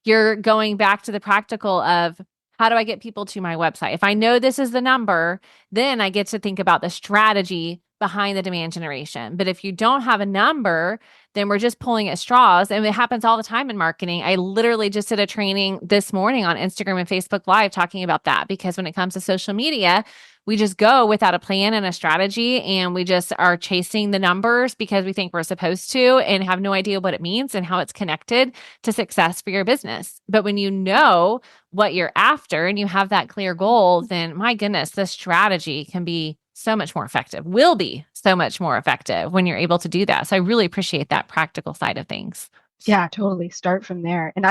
you're going back to the practical of how do I get people to my website? If I know this is the number, then I get to think about the strategy behind the demand generation. But if you don't have a number, then we're just pulling at straws. And it happens all the time in marketing. I literally just did a training this morning on Instagram and Facebook Live talking about that because when it comes to social media, we just go without a plan and a strategy and we just are chasing the numbers because we think we're supposed to and have no idea what it means and how it's connected to success for your business. But when you know what you're after and you have that clear goal, then my goodness, the strategy can be so much more effective, will be so much more effective when you're able to do that. So I really appreciate that practical side of things. Yeah, totally. Start from there. And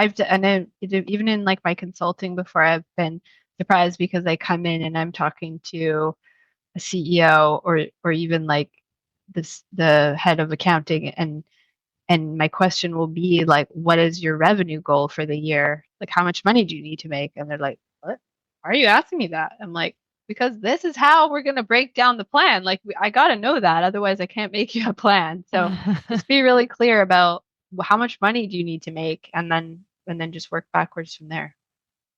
then even in like my consulting before, I've been surprised because I come in and I'm talking to a CEO or even like the head of accounting and my question will be like, what is your revenue goal for the year? Like, how much money do you need to make? And they're like, what? Why are you asking me that? I'm like, because this is how we're going to break down the plan. Like, I got to know that. Otherwise, I can't make you a plan. So just be really clear about how much money do you need to make and then just work backwards from there.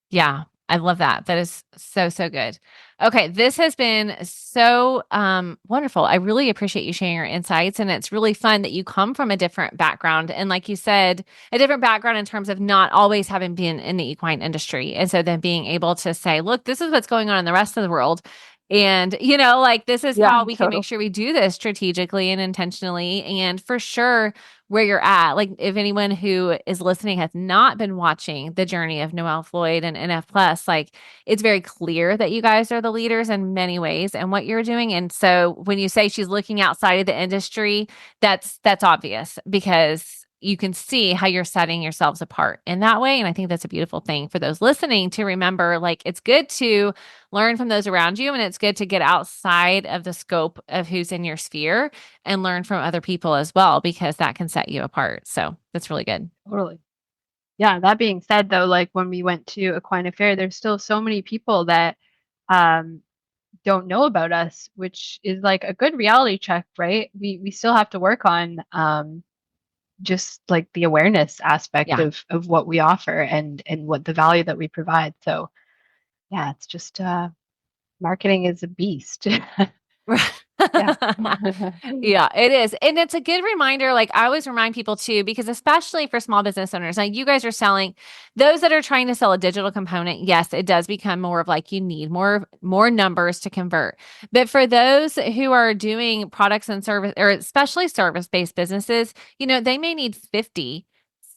Yeah, I love that. That is so, so good. Okay, this has been so wonderful. I really appreciate you sharing your insights. And it's really fun that you come from a different background. And like you said, a different background in terms of not always having been in the equine industry. And so then being able to say, look, this is what's going on in the rest of the world. And, like this is Yeah, how we can totally. make sure we do this strategically and intentionally. And for sure, where you're at. Like if anyone who is listening has not been watching the journey of Noëlle Floyd and NF Plus, like it's very clear that you guys are the leaders in many ways and what you're doing. And so when you say she's looking outside of the industry, that's obvious because you can see how you're setting yourselves apart in that way. And I think that's a beautiful thing for those listening to remember, like it's good to learn from those around you and it's good to get outside of the scope of who's in your sphere and learn from other people as well, because that can set you apart. So that's really good. Totally. Yeah, that being said, though, like when we went to Equine Affair, there's still so many people that um, don't know about us, which is like a good reality check, right? We still have to work on just like the awareness aspect Yeah. of what we offer and what the value that we provide. So yeah, it's just marketing is a beast. Yeah. Yeah, it is. And it's a good reminder. Like I always remind people too, because especially for small business owners, like you guys are selling those that are trying to sell a digital component. Yes, it does become more of like you need more numbers to convert. But for those who are doing products and service or especially service-based businesses, they may need 50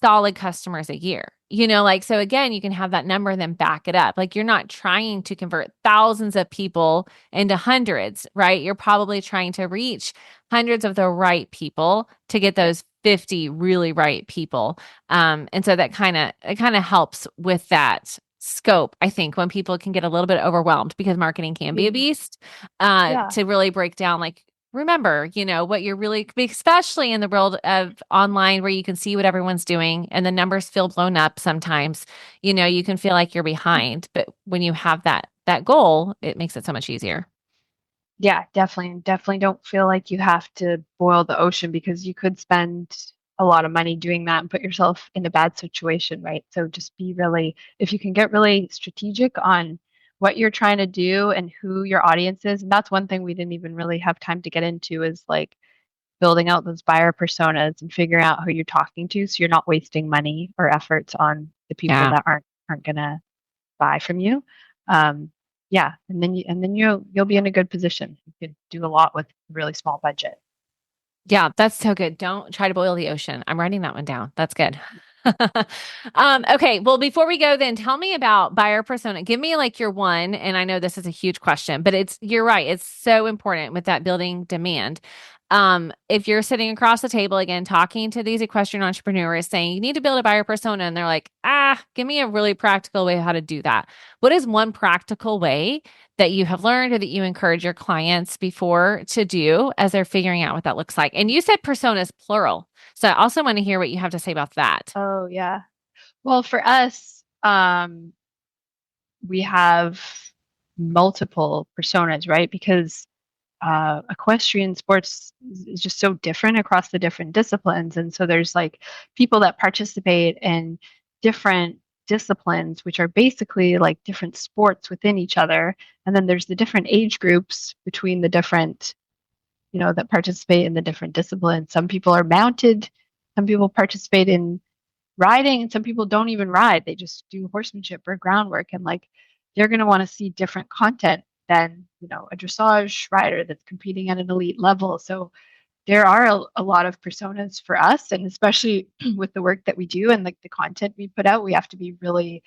solid customers a year. Like, so again, you can have that number and then back it up. Like, you're not trying to convert thousands of people into hundreds, right? You're probably trying to reach hundreds of the right people to get those 50 really right people. And so that it kind of helps with that scope, I think, when people can get a little bit overwhelmed because marketing can be a beast, Yeah. to really break down like remember, what you're really, especially in the world of online where you can see what everyone's doing and the numbers feel blown up sometimes, you can feel like you're behind. But when you have that goal, it makes it so much easier. Yeah, definitely. And definitely don't feel like you have to boil the ocean because you could spend a lot of money doing that and put yourself in a bad situation, right? So just be really, if you can get really strategic on what you're trying to do and who your audience is. And that's one thing we didn't even really have time to get into is like building out those buyer personas and figuring out who you're talking to so you're not wasting money or efforts on the people Yeah. that aren't gonna buy from you. Um, yeah, and then you'll be in a good position. You could do a lot with a really small budget. Yeah, that's so good. Don't try to boil the ocean. I'm writing that one down. That's good. Okay. Well, before we go, then tell me about buyer persona. Give me like your one. And I know this is a huge question, but you're right. It's so important with that building demand. If you're sitting across the table again, talking to these equestrian entrepreneurs saying you need to build a buyer persona, and they're like, give me a really practical way how to do that. What is one practical way that you have learned or that you encourage your clients before to do as they're figuring out what that looks like? And you said personas plural. So I also want to hear what you have to say about that. Oh yeah. Well, for us, we have multiple personas, right? Because equestrian sports is just so different across the different disciplines. And so there's like people that participate in different disciplines, which are basically like different sports within each other. And then there's the different age groups between the different, that participate in the different disciplines. Some people are mounted, some people participate in riding, and some people don't even ride. They just do horsemanship or groundwork. And like they're going to want to see different content than, a dressage rider that's competing at an elite level. So there are a lot of personas for us. And especially with the work that we do and like the content we put out, we have to be really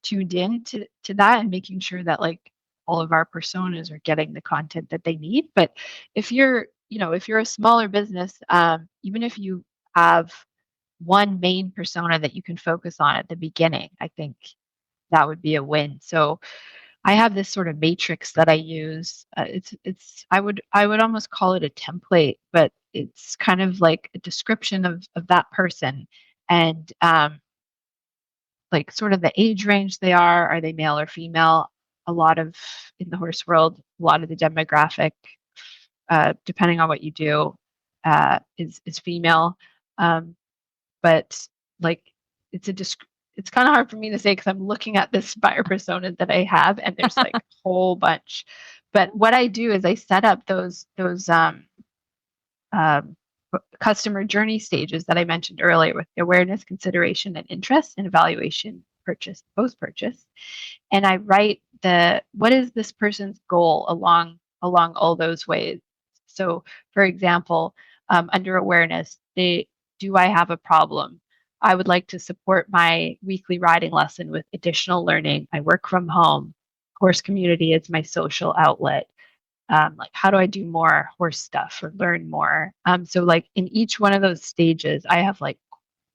tuned in to that and making sure that like all of our personas are getting the content that they need. But if you're a smaller business, even if you have one main persona that you can focus on at the beginning, I think that would be a win. So I have this sort of matrix that I use. It's I would almost call it a template, but it's kind of like a description of that person and like sort of the age range they are. Are they male or female? A lot of in the horse world, a lot of the demographic, depending on what you do, is female. Um, but like it's a it's kind of hard for me to say because I'm looking at this buyer persona that I have and there's like a whole bunch. But what I do is I set up those um, customer journey stages that I mentioned earlier with awareness, consideration, and interest, and evaluation, purchase, post purchase. And I write what is this person's goal along all those ways. So, for example, under awareness, do I have a problem? I would like to support my weekly riding lesson with additional learning. I work from home. Horse community is my social outlet. Like how do I do more horse stuff or learn more? So like in each one of those stages, I have like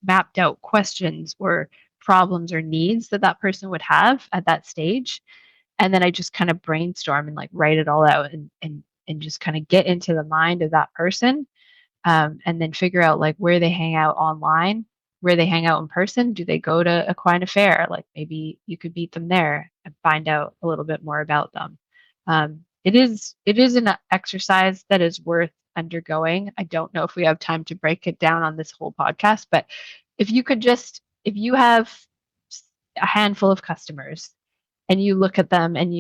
mapped out questions or problems or needs that person would have at that stage, and then I just kind of brainstorm and like write it all out and just kind of get into the mind of that person, and then figure out like where they hang out online, where they hang out in person. Do they go to Equine Affair? Like maybe you could meet them there and find out a little bit more about them. It is an exercise that is worth undergoing. I don't know if we have time to break it down on this whole podcast, but if you have a handful of customers and you look at them and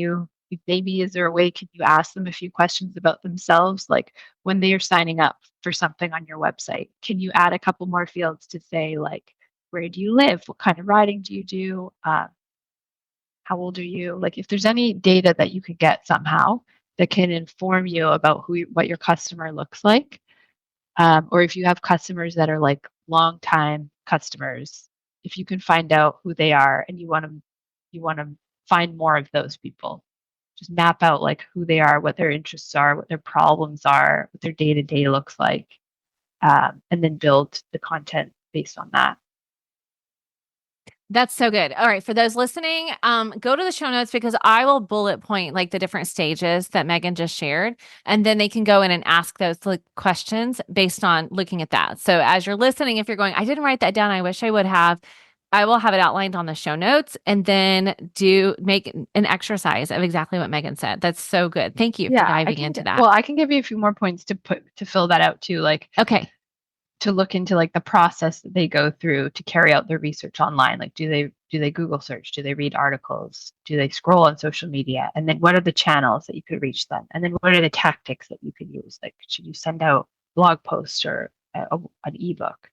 maybe is there a way can you ask them a few questions about themselves, like when they are signing up for something on your website, can you add a couple more fields to say like where do you live, what kind of riding do you do, how old are you, like if there's any data that you could get somehow that can inform you about what your customer looks like, or if you have customers that are like long time customers, if you can find out who they are and you want to find more of those people, just map out like who they are, what their interests are, what their problems are, what their day to day looks like, and then build the content based on that. That's so good. All right. For those listening, go to the show notes because I will bullet point like the different stages that Megan just shared. And then they can go in and ask those like, questions based on looking at that. So as you're listening, if you're going, I didn't write that down, I wish I would have, I will have it outlined on the show notes and then make an exercise of exactly what Megan said. That's so good. Thank you for Yeah, diving into that. well, I can give you a few more points to fill that out too. Like, Okay. to look into like the process that they go through to carry out their research online. Like, do they Google search? Do they read articles? Do they scroll on social media? And then what are the channels that you could reach them? And then what are the tactics that you could use? Like, should you send out blog posts or an ebook?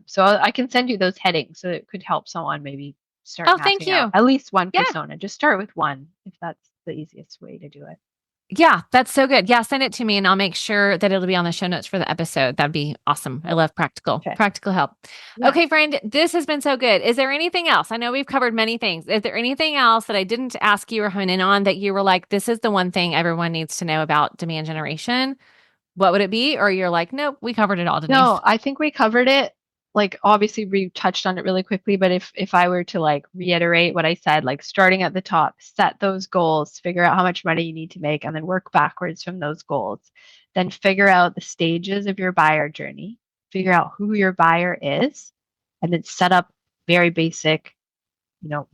So I can send you those headings so it could help someone maybe start Oh, thank mapping out you. at least one Yeah. persona. Just start with one if that's the easiest way to do it. Yeah, that's so good. Yeah, send it to me and I'll make sure that it'll be on the show notes for the episode. That'd be awesome. I love practical help. Yeah. Okay, friend, this has been so good. Is there anything else? I know we've covered many things. Is there anything else that I didn't ask you or hone in on that you were like, this is the one thing everyone needs to know about demand generation? What would it be? Or you're like, nope, we covered it all, Denise. No, I think we covered it. Like, obviously we touched on it really quickly, but if I were to like reiterate what I said, like starting at the top, set those goals, figure out how much money you need to make, and then work backwards from those goals. Then figure out the stages of your buyer journey, figure out who your buyer is, and then set up very basic,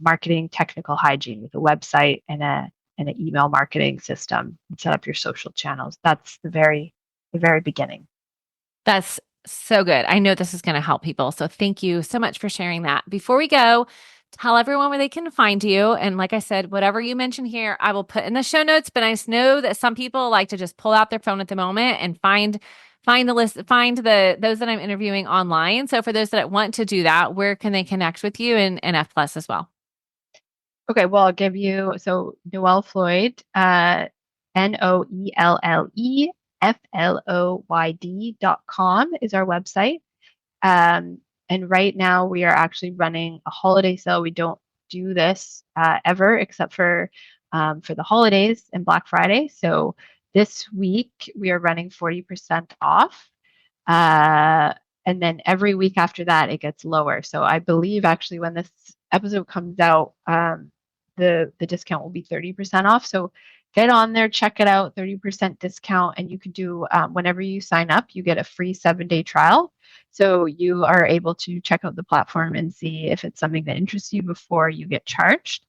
marketing technical hygiene with a website and an email marketing system, and set up your social channels. That's the very beginning. That's so good. I know this is going to help people. So thank you so much for sharing that. Before we go, tell everyone where they can find you. And like I said, whatever you mention here, I will put in the show notes. But I know that some people like to just pull out their phone at the moment and find the list, find those that I'm interviewing online. So for those that want to do that, where can they connect with you and F Plus as well? Okay, well, I'll give you, so Noëlle Floyd, NOELLEFLOYD.com is our website. And right now we are actually running a holiday sale. We don't do this ever except for the holidays and Black Friday. So this week we are running 40% off. And then every week after that, it gets lower. So I believe actually when this episode comes out, the discount will be 30% off. So get on there, check it out, 30% discount. And you can do, whenever you sign up, you get a free 7-day trial. So you are able to check out the platform and see if it's something that interests you before you get charged.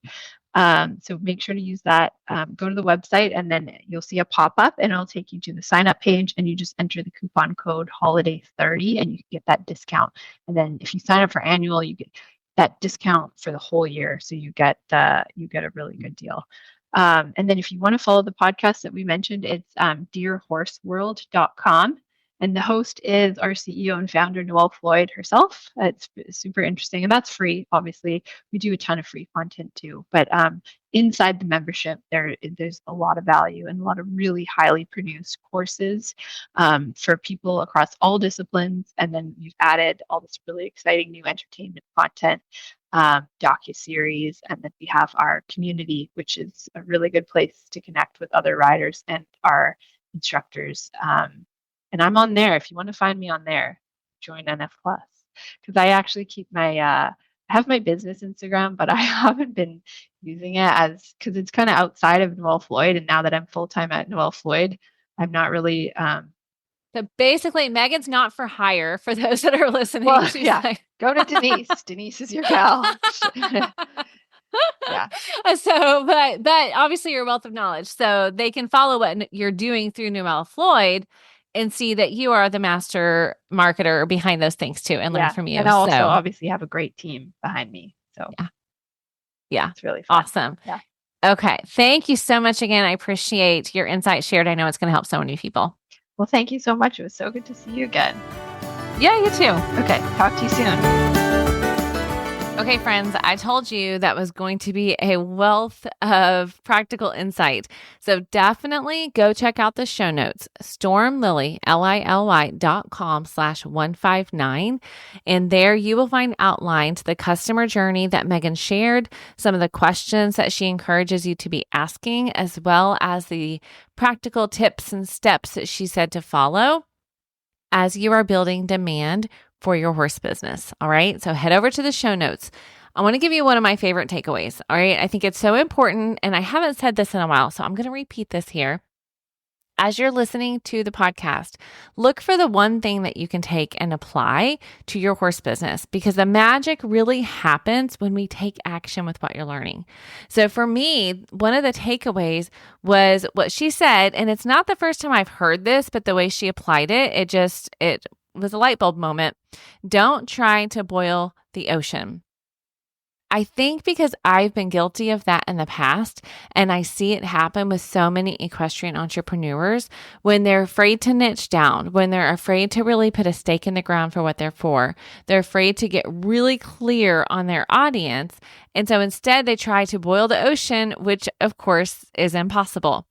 So make sure to use that. Go to the website and then you'll see a pop-up and it'll take you to the sign-up page and you just enter the coupon code holiday30 and you get that discount. And then if you sign up for annual, you get that discount for the whole year. So you get a really good deal. And then if you want to follow the podcast that we mentioned, it's dearhorseworld.com. And the host is our CEO and founder, Noëlle Floyd herself. It's super interesting. And that's free, obviously. We do a ton of free content too. But inside the membership, there's a lot of value and a lot of really highly produced courses for people across all disciplines. And then we've added all this really exciting new entertainment content, docuseries. And then we have our community, which is a really good place to connect with other riders and our instructors. And I'm on there. If you want to find me on there, join NF Plus. Because I actually keep I have my business Instagram, but I haven't been using it because it's kind of outside of Noëlle Floyd. And now that I'm full-time at Noëlle Floyd, I'm not really. So basically, Megan's not for hire for those that are listening. Well, go to Denise. Denise is your gal. Yeah. So, but obviously you're a wealth of knowledge. So they can follow what you're doing through Noëlle Floyd and see that you are the master marketer behind those things too and learn from you. And I also obviously have a great team behind me. So yeah. It's really fun. Awesome. Yeah. Okay. Thank you so much again. I appreciate your insight shared. I know it's going to help so many people. Well, thank you so much. It was so good to see you again. Yeah, you too. Okay. Talk to you soon. Okay, friends, I told you that was going to be a wealth of practical insight. So definitely go check out the show notes, stormlily.com/159. And there you will find outlined the customer journey that Megan shared, some of the questions that she encourages you to be asking, as well as the practical tips and steps that she said to follow as you are building demand for your horse business. All right. So head over to the show notes. I want to give you one of my favorite takeaways. All right. I think it's so important. And I haven't said this in a while, so I'm going to repeat this here. As you're listening to the podcast, look for the one thing that you can take and apply to your horse business, because the magic really happens when we take action with what you're learning. So for me, one of the takeaways was what she said, and it's not the first time I've heard this, but the way she applied it, it was a light bulb moment. Don't try to boil the ocean. I think because I've been guilty of that in the past, and I see it happen with so many equestrian entrepreneurs when they're afraid to niche down, when they're afraid to really put a stake in the ground for what they're for. They're afraid to get really clear on their audience. And so instead they try to boil the ocean, which of course is impossible.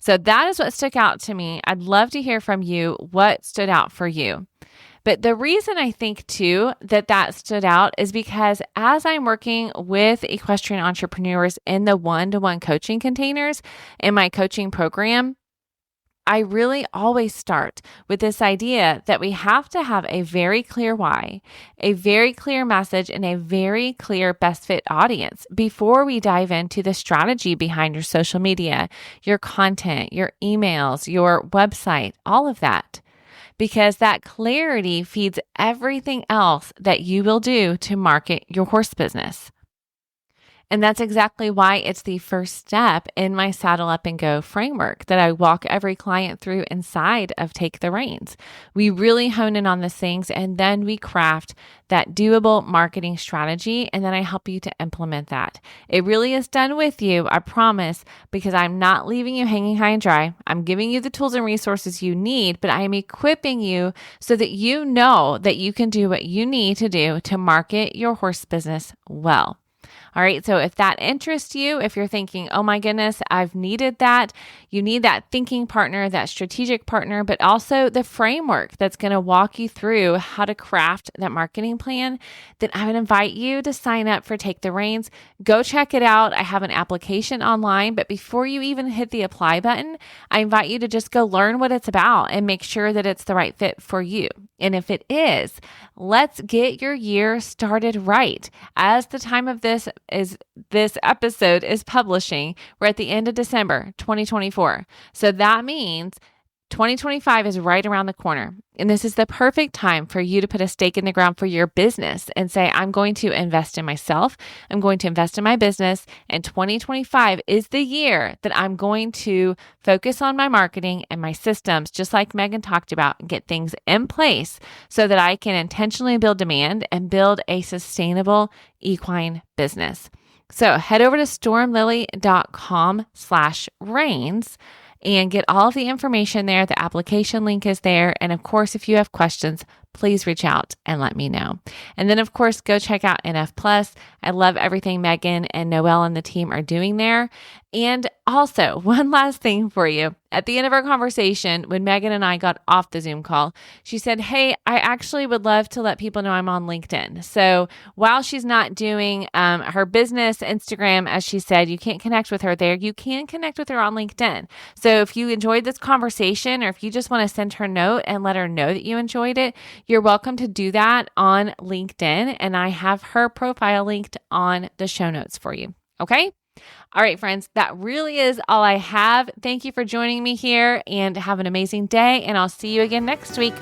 So that is what stuck out to me. I'd love to hear from you what stood out for you. But the reason I think too that stood out is because as I'm working with equestrian entrepreneurs in the one-to-one coaching containers in my coaching program, I really always start with this idea that we have to have a very clear why, a very clear message, and a very clear best fit audience before we dive into the strategy behind your social media, your content, your emails, your website, all of that. Because that clarity feeds everything else that you will do to market your horse business. And that's exactly why it's the first step in my Saddle Up and Go framework that I walk every client through inside of Take the Reins. We really hone in on these things, and then we craft that doable marketing strategy, and then I help you to implement that. It really is done with you, I promise, because I'm not leaving you hanging high and dry. I'm giving you the tools and resources you need, but I am equipping you so that you know that you can do what you need to do to market your horse business well. All right. So if that interests you, if you're thinking, oh my goodness, I've needed that, you need that thinking partner, that strategic partner, but also the framework that's going to walk you through how to craft that marketing plan, then I would invite you to sign up for Take the Reins. Go check it out. I have an application online, but before you even hit the apply button, I invite you to just go learn what it's about and make sure that it's the right fit for you. And if it is, let's get your year started right. As the time of this episode is publishing, we're at the end of December 2024. So that means 2025 is right around the corner. And this is the perfect time for you to put a stake in the ground for your business and say, I'm going to invest in myself. I'm going to invest in my business. And 2025 is the year that I'm going to focus on my marketing and my systems, just like Megan talked about, and get things in place so that I can intentionally build demand and build a sustainable equine business. So head over to stormlily.com/reins and get all of the information there. The application link is there. And of course, if you have questions, please reach out and let me know. And then of course, go check out NF Plus. I love everything Megan and Noëlle and the team are doing there. And also, one last thing for you. At the end of our conversation, when Megan and I got off the Zoom call, she said, hey, I actually would love to let people know I'm on LinkedIn. So while she's not doing her business Instagram, as she said, you can't connect with her there. You can connect with her on LinkedIn. So if you enjoyed this conversation, or if you just want to send her a note and let her know that you enjoyed it, you're welcome to do that on LinkedIn. And I have her profile linked on the show notes for you. Okay? All right, friends, that really is all I have. Thank you for joining me here, and have an amazing day, and I'll see you again next week.